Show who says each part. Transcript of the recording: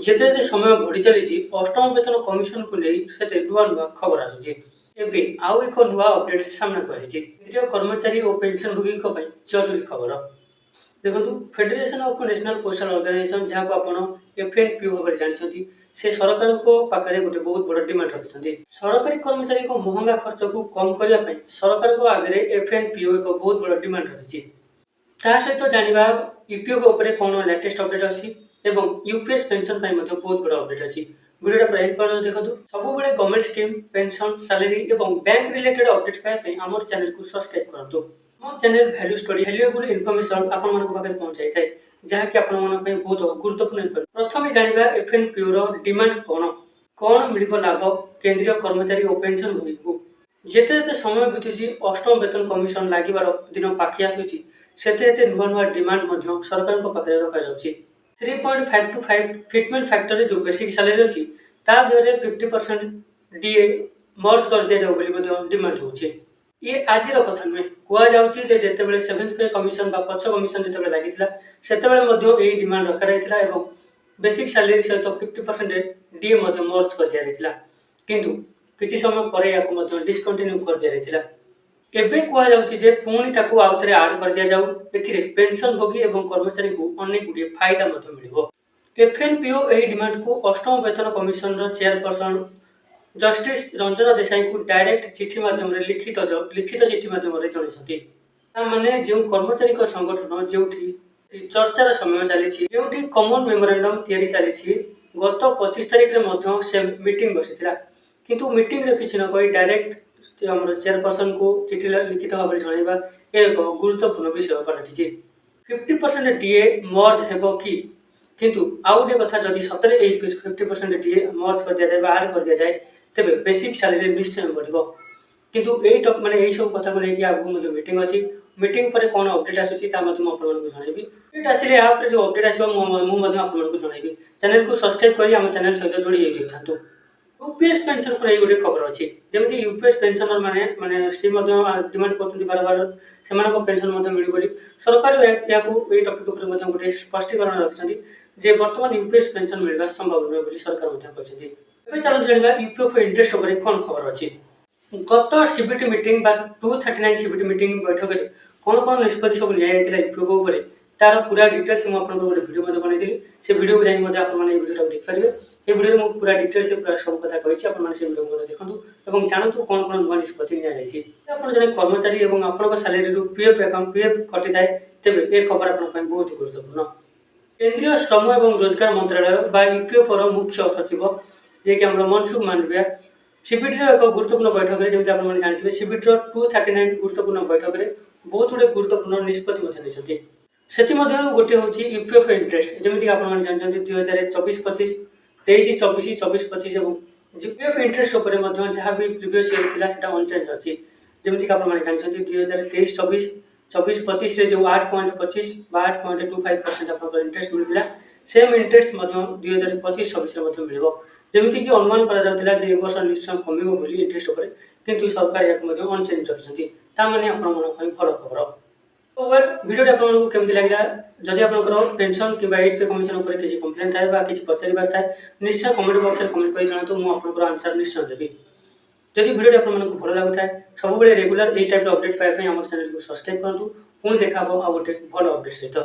Speaker 1: ଯେତେ ଯେତେ ସମୟ ବଢ଼ି ଚାଲିଛି ଅଷ୍ଟମ ବେତନ କମିଶନକୁ ନେଇ ସେତେ ନୂଆ ନୂଆ ଖବର ଆସୁଛି। ଏବେ ଆଉ ଏକ ନୂଆ ଅପଡେଟ୍ ସାମ୍ନାକୁ ଆସିଛି। କେନ୍ଦ୍ରୀୟ କର୍ମଚାରୀ ଓ ପେନ୍ସନଭୋଗୀଙ୍କ ପାଇଁ ଜରୁରୀ ଖବର। ଦେଖନ୍ତୁ, federation of national postal organisation, ଯାହାକୁ ଆପଣ FNPO ଭାବରେ ଜାଣିଛନ୍ତି, ସେ ସରକାରଙ୍କ ପାଖରେ ଗୋଟେ ବହୁତ ବଡ଼ ଡିମାଣ୍ଡ ରଖିଛନ୍ତି। ସରକାରୀ କର୍ମଚାରୀଙ୍କ ମହଙ୍ଗା ଖର୍ଚ୍ଚକୁ କମ୍ କରିବା ପାଇଁ ସରକାରଙ୍କ ଆଗରେ FNPO ଏକ ବହୁତ ବଡ଼ ଡିମାଣ୍ଡ ରହିଛି। ତା ସହିତ ଜାଣିବା EPF ଉପରେ କ'ଣ ଲାଟେଷ୍ଟ ଅପଡେଟ୍ ଅଛି ଏବଂ UPS ପେନ୍ସନ୍ ପାଇଁ ମଧ୍ୟ ବହୁତ ବଡ଼ ଅପଡେଟ୍ ଅଛି। ଭିଡ଼ିଓଟା ପୁରା ଏଣ୍ଡ ପର୍ଯ୍ୟନ୍ତ ଦେଖନ୍ତୁ। ସବୁବେଳେ ଗଭର୍ଣ୍ଣମେଣ୍ଟ ସ୍କିମ୍, ପେନ୍ସନ୍, ସାଲାରୀ ଏବଂ ବ୍ୟାଙ୍କ ରିଲେଟେଡ୍ ଅପଡେଟ୍ ପାଇବା ପାଇଁ ଆମର ଚ୍ୟାନେଲକୁ ସବସ୍କ୍ରାଇବ୍ କରନ୍ତୁ। ଆମ channel value story, valuable information ଆପଣମାନଙ୍କ ପାଖରେ ପହଞ୍ଚାଇଥାଏ, ଯାହାକି ଆପଣମାନଙ୍କ ପାଇଁ ବହୁତ ଗୁରୁତ୍ୱପୂର୍ଣ୍ଣ ହୋଇପାରେ। ପ୍ରଥମେ ଜାଣିବା FNPOର ଡିମାଣ୍ଡ କ'ଣ। କ'ଣ ମିଳିବ ଲାଭ କେନ୍ଦ୍ରୀୟ କର୍ମଚାରୀ ଓ ପେନ୍ସନଭୋଗୀଙ୍କୁ। ଯେତେ ଯେତେ ସମୟ ବିତୁଛି, ଅଷ୍ଟମ ବେତନ କମିଶନ ଲାଗିବାର ଦିନ ପାଖେଇ ଆସୁଛି, ସେତେ ସେତେ ନୂଆ ନୂଆ ଡିମାଣ୍ଡ ମଧ୍ୟ ସରକାରଙ୍କ ପାଖରେ ରଖାଯାଉଛି। 3.525 ଫିଟମେଣ୍ଟ ଫ୍ୟାକ୍ଟରରେ ଯେଉଁ ବେସିକ୍ ସାଲାରୀ ଅଛି, ତା ଦେହରେ 50% DA ମର୍ଜ କରିଦିଆଯାଉ ବୋଲି ମଧ୍ୟ ଡିମାଣ୍ଡ ହେଉଛି। ଇଏ ଆଜିର କଥା ନୁହେଁ, କୁହାଯାଉଛି ଯେ ଯେତେବେଳେ 7th ପେ କମିଶନ ବା ପଛ କମିଶନ ଯେତେବେଳେ ଲାଗିଥିଲା, ସେତେବେଳେ ମଧ୍ୟ ଏହି ଡିମାଣ୍ଡ ରଖାଯାଇଥିଲା ଏବଂ ବେସିକ୍ ସାଲାରୀ ସହିତ 50% DA ମଧ୍ୟ ମର୍ଜ କରିଦିଆଯାଇଥିଲା। କିନ୍ତୁ କିଛି ସମୟ ପରେ ଏହାକୁ ମଧ୍ୟ ଡିସକଣ୍ଟିନ୍ୟୁ କରିଦିଆଯାଇଥିଲା। ଏବେ କୁହାଯାଉଛି ଯେ ପୁଣି ତାକୁ ଆଉଥରେ ଆଡ୍ କରିଦିଆଯାଉ। ଏଥିରେ ପେନ୍ସନଭୋଗୀ ଏବଂ କର୍ମଚାରୀଙ୍କୁ ଅନେକ ଗୁଡ଼ିଏ ଫାଇଦା ମଧ୍ୟ ମିଳିବ। FNPO ଏହି ଡିମାଣ୍ଡକୁ ଅଷ୍ଟମ ବେତନ କମିଶନର ଚେୟାରପର୍ସନ ଜଷ୍ଟିସ୍ ରଞ୍ଜନ ଦେଶାଇଙ୍କୁ ଡାଇରେକ୍ଟ ଚିଠି ମାଧ୍ୟମରେ ଲିଖିତ ଚିଠି ମାଧ୍ୟମରେ ଜଣାଇଛନ୍ତି। ତାମାନେ ଯେଉଁ କର୍ମଚାରୀଙ୍କ ସଂଗଠନ ଯେଉଁଠି ଚର୍ଚ୍ଚାର ସମୟ ଚାଲିଛି, ଯେଉଁଠି କମନ ମେମୋରାଣ୍ଡମ ତିଆରି ଚାଲିଛି, ଗତ 25 ତାରିଖରେ ମଧ୍ୟ ସେ ମିଟିଂ ବସିଥିଲା। କିନ୍ତୁ ମିଟିଂରେ କିଛି ନ କହି ଡାଇରେକ୍ଟ ଆମର ଚେୟାରପର୍ସନକୁ ଚିଠି ଲିଖିତ ଭାବରେ ଜଣାଇବା ଏକ ଗୁରୁତ୍ୱପୂର୍ଣ୍ଣ ବିଷୟ ପାଲଟିଛି। 50% DA ମର୍ଜ ହେବ କି? କିନ୍ତୁ ଆଉ ଗୋଟିଏ କଥା, ଯଦି ସତରେ ଏହି 50% DA ମର୍ଜ କରିଦିଆଯାଏ ବା ଆଡ୍ କରିଦିଆଯାଏ, ତେବେ ବେସିକ୍ ସାଲାରୀ ନିଶ୍ଚୟ ବଢ଼ିବ। କିନ୍ତୁ ଏହି ସବୁ କଥାକୁ ନେଇକି ଆଗକୁ ମଧ୍ୟ ମିଟିଂ ଅଛି। ମିଟିଂ ପରେ କ'ଣ ଅପଡେଟ୍ ଆସୁଛି ତା ମଧ୍ୟ ମୁଁ ଆପଣମାନଙ୍କୁ ଜଣାଇବି। ଅପଡେଟ୍ ଆସିଲେ ଏହା ଉପରେ ଯେଉଁ ଅପଡେଟ୍ ଆସିବ ମୁଁ ମଧ୍ୟ ଆପଣମାନଙ୍କୁ ଜଣାଇବି। ଚ୍ୟାନେଲକୁ ସବସ୍କ୍ରାଇବ୍ କରି ଆମ ଚ୍ୟାନେଲ ସହିତ ଯୋଡ଼ି ହୋଇଯାଇଥାନ୍ତୁ। UPS ପେନ୍ସନକୁ ନେଇ ଗୋଟେ ଖବର ଅଛି। ଯେମିତି UPS ପେନ୍ସନର ମାନେ ସେ ମଧ୍ୟ ଡିମାଣ୍ଡ କରୁଛନ୍ତି ବାରବାର ସେମାନଙ୍କ ପେନ୍ସନ୍ ମଧ୍ୟ ମିଳିବ ବୋଲି। ସରକାର ଏହାକୁ ଏହି ଟପିକ୍ ଉପରେ ମଧ୍ୟ ଗୋଟେ ସ୍ପଷ୍ଟୀକରଣ ରଖିଛନ୍ତି ଯେ ବର୍ତ୍ତମାନ UPS ପେନ୍ସନ୍ ମିଳିବା ସମ୍ଭବ ନୁହେଁ ବୋଲି ସରକାର ମଧ୍ୟ କହିଛନ୍ତି। ଏବେ ଚାଲନ୍ତୁ ଜାଣିବା UPF ଇଣ୍ଟରେଷ୍ଟ ଉପରେ କ'ଣ ଖବର ଅଛି। ଗତ CBT ମିଟିଂ ବା 239 CBT ମିଟିଂ ବୈଠକରେ କ'ଣ ନିଷ୍ପତ୍ତି ସବୁ ନିଆଯାଇଥିଲା UPF ଉପରେ, ତାର ପୁରା ଡିଟେଲ୍ସ ମୁଁ ଆପଣଙ୍କୁ ଗୋଟେ ଭିଡ଼ିଓ ମଧ୍ୟ ବନେଇଥିଲି। ସେ ଭିଡ଼ିଓକୁ ଯାଇ ମଧ୍ୟ ଆପଣମାନେ ଏହି ଭିଡ଼ିଓଟାକୁ ଦେଖିପାରିବେ। এই ଭିଡ଼ିଓରେ ମୁଁ ପୁରା ଡିଟେଲ୍ସରେ ପୁରା ସବୁ କଥା କହିଛି। ଆପଣମାନେ ସେ ଭିଡ଼ିଓକୁ ମଧ୍ୟ ଦେଖନ୍ତୁ ଏବଂ ଜାଣନ୍ତୁ କ'ଣ ନୂଆ ନିଷ୍ପତ୍ତି ନିଆଯାଇଛି। ଆପଣ ଜଣେ କର୍ମଚାରୀ ଏବଂ ଆପଣଙ୍କ ସାଲାରୀରୁ PF କଟିଥାଏ, ତେବେ ଏ ଖବର ଆପଣଙ୍କ ପାଇଁ ବହୁତ ଗୁରୁତ୍ୱପୂର୍ଣ୍ଣ। କେନ୍ଦ୍ରୀୟ ଶ୍ରମ ଏବଂ ରୋଜଗାର ମନ୍ତ୍ରାଳୟ ବା EPFର ମୁଖ୍ୟ ସଚିବ, ଯିଏକି ଆମର ମନସୁଖ ମାଣ୍ଡଭିୟା, CBTର ଏକ ଗୁରୁତ୍ୱପୂର୍ଣ୍ଣ ବୈଠକରେ, ଯେମିତି ଆପଣମାନେ ଜାଣିଥିବେ, CBTର 239 ଗୁରୁତ୍ୱପୂର୍ଣ୍ଣ ବୈଠକରେ ବହୁତ ଗୁଡ଼ିଏ ଗୁରୁତ୍ୱପୂର୍ଣ୍ଣ ନିଷ୍ପତ୍ତି ମଧ୍ୟ ନେଇଛନ୍ତି। ସେଥିମଧ୍ୟରୁ ଗୋଟିଏ ହେଉଛି UPF ଇଣ୍ଟରେଷ୍ଟ। ଯେମିତିକି ଆପଣମାନେ ଜାଣିଛନ୍ତି 2024-25, 23-24, 24-25 ଏବଂ UPF ଇଣ୍ଟରେଷ୍ଟ ଉପରେ ମଧ୍ୟ ଯାହା ବି ପ୍ରିଭିୟସ୍ ଇୟର ଥିଲା ସେଟା ଅନଚେଞ୍ଜ ଅଛି। ଯେମିତିକି ଆପଣମାନେ ଜାଣିଛନ୍ତି 2023-24, 24-25ରେ ଯେଉଁ 8.25 ବା 8.25% ଆପଣଙ୍କର ଇଣ୍ଟରେଷ୍ଟ ମିଳିଥିଲା, ସେମ୍ ଇଣ୍ଟରେଷ୍ଟ ମଧ୍ୟ 2025-26ରେ ମଧ୍ୟ ମିଳିବ। ଯେମିତିକି ଅନୁମାନ କରାଯାଉଥିଲା ଯେ ଏ ବର୍ଷ ନିଶ୍ଚୟ କମିବ ବୋଲି ଇଣ୍ଟରେଷ୍ଟ ଉପରେ, କିନ୍ତୁ ସରକାର ଏହାକୁ ମଧ୍ୟ ଅନଚେଞ୍ଜ ରଖିଛନ୍ତି। ତାମାନେ ଆପଣମାନଙ୍କ ପାଇଁ ଭଲ ଖବର। ଭିଡ଼ିଓଟି ଆପଣଙ୍କୁ କେମିତି ଲାଗିଲା? ଯଦି ଆପଣଙ୍କର ପେନ୍ସନ୍ କିମ୍ବା 8th ପେ କମିଶନ ଉପରେ କିଛି କମ୍ପ୍ଲେନ୍ ଥାଏ ବା କିଛି ପଚାରିବାର ଥାଏ, ନିଶ୍ଚୟ କମେଣ୍ଟ ବକ୍ସରେ କମେଣ୍ଟ କରି ଜଣାନ୍ତୁ। ମୁଁ ଆପଣଙ୍କର ଆନ୍ସର ନିଶ୍ଚୟ ଦେବି। ଯଦି ଭିଡ଼ିଓଟି ଆପଣମାନଙ୍କୁ ଭଲ ଲାଗୁଥାଏ, ସବୁବେଳେ ରେଗୁଲାର ଏହି ଟାଇପ୍ର ଅପଡେଟ୍ ପାଇବା ପାଇଁ ଆମ ଚ୍ୟାନେଲକୁ ସବସ୍କ୍ରାଇବ୍ କରନ୍ତୁ। ପୁଣି ଦେଖା ହେବ ଆଉ ଗୋଟେ ଭଲ ଅପଡେଟ୍ ସହିତ।